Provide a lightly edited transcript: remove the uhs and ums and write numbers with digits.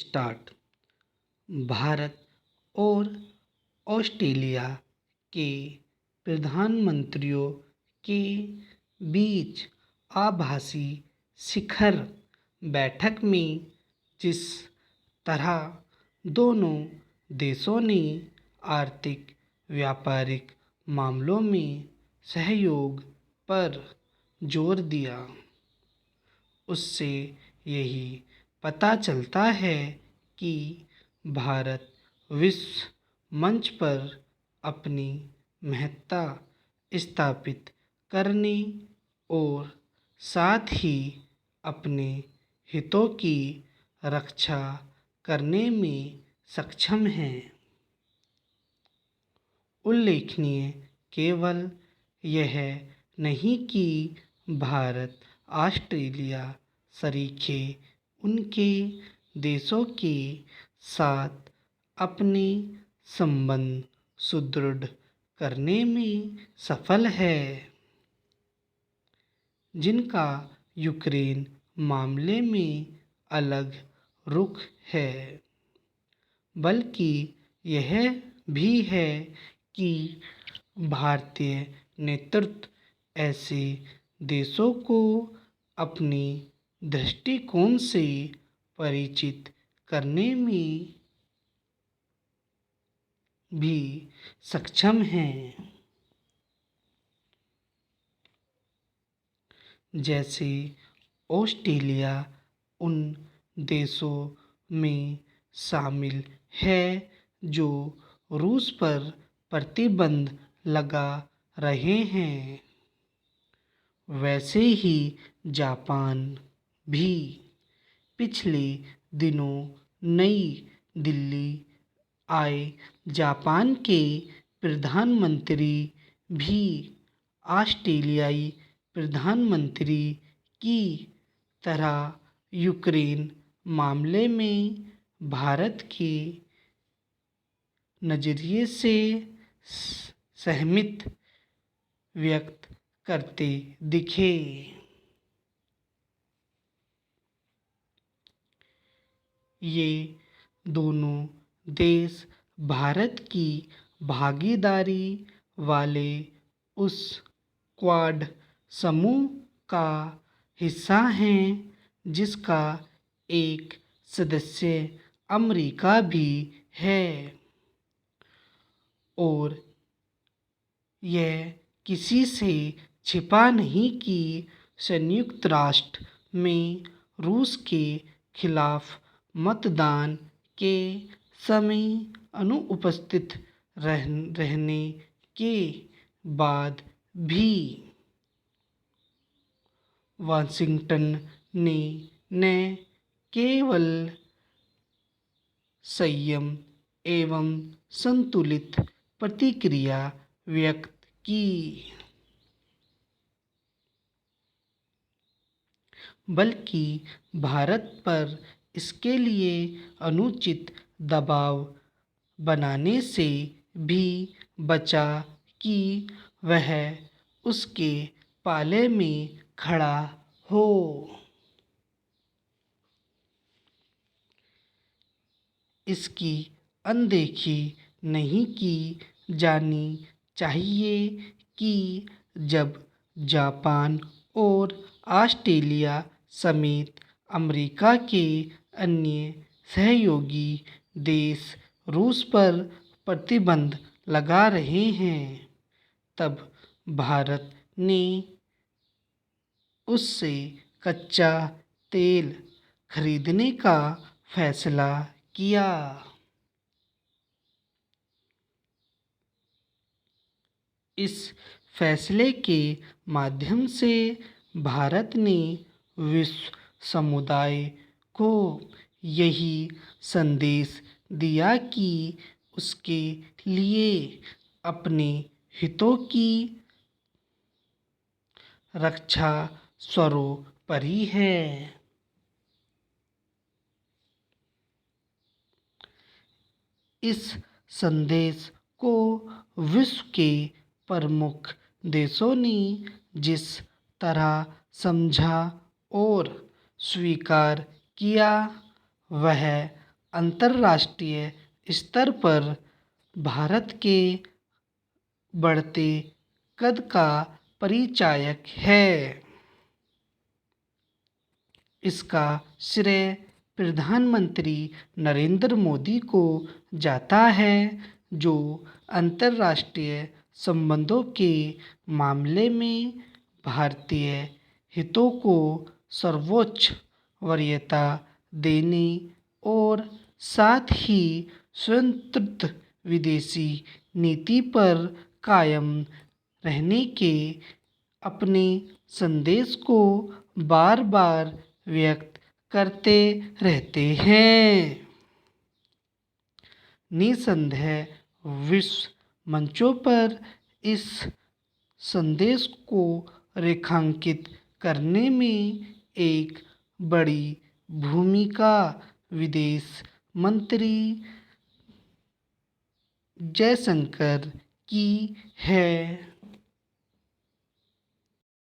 Start. Bharat और Australia के प्रधानमंत्रियों के बीच आभासी शिखर बैठक में जिस तरह दोनों देशों ने आर्थिक व्यापारिक मामलों में सहयोग पर जोर दिया, उससे यही पता चलता है कि भारत विश्व मंच पर अपनी महत्ता स्थापित करने और साथ ही अपने हितों की रक्षा करने में सक्षम है। उल्लेखनीय केवल यह नहीं कि भारत ऑस्ट्रेलिया सरीखे उनके देशों के साथ अपने संबंध सुदृढ़ करने में सफल है, जिनका यूक्रेन मामले में अलग रुख है, बल्कि यह भी है कि भारतीय नेतृत्व ऐसे देशों को अपने दृष्टिकोण से परिचित करने में भी सक्षम है। जैसे ऑस्ट्रेलिया उन देशों में शामिल है जो रूस पर प्रतिबंध लगा रहे हैं, वैसे ही जापान भी पिछले दिनों नई दिल्ली आए जापान के प्रधानमंत्री भी ऑस्ट्रेलियाई प्रधानमंत्री की तरह यूक्रेन मामले में भारत के नज़रिए से सहमति व्यक्त करते दिखे। ये दोनों देश भारत की भागीदारी वाले उस क्वाड समूह का हिस्सा हैं जिसका एक सदस्य अमेरिका भी है, और यह किसी से छिपा नहीं कि संयुक्त राष्ट्र में रूस के खिलाफ मतदान के समय अनुपस्थित रहने के बाद भी वाशिंगटन ने न केवल संयम एवं संतुलित प्रतिक्रिया व्यक्त की, बल्कि भारत पर इसके लिए अनुचित दबाव बनाने से भी बचा कि वह उसके पाले में खड़ा हो। इसकी अनदेखी नहीं की जानी चाहिए कि जब जापान और ऑस्ट्रेलिया समेत अमेरिका के अन्य सहयोगी देश रूस पर प्रतिबंध लगा रहे हैं, तब भारत ने उससे कच्चा तेल खरीदने का फैसला किया। इस फैसले के माध्यम से भारत ने विश्व समुदाय को यही संदेश दिया कि उसके लिए अपने हितों की रक्षा सर्वोपरि है। इस संदेश को विश्व के प्रमुख देशों ने जिस तरह समझा और स्वीकार किया, वह अंतर्राष्ट्रीय स्तर पर भारत के बढ़ते कद का परिचायक है। इसका श्रेय प्रधानमंत्री नरेंद्र मोदी को जाता है, जो अंतर्राष्ट्रीय संबंधों के मामले में भारतीय हितों को सर्वोच्च वरीयता देने और साथ ही स्वतंत्र विदेशी नीति पर कायम रहने के अपने संदेश को बार बार व्यक्त करते रहते हैं। निसंदेह विश्व मंचों पर इस संदेश को रेखांकित करने में एक बड़ी भूमिका विदेश मंत्री जयशंकर की है।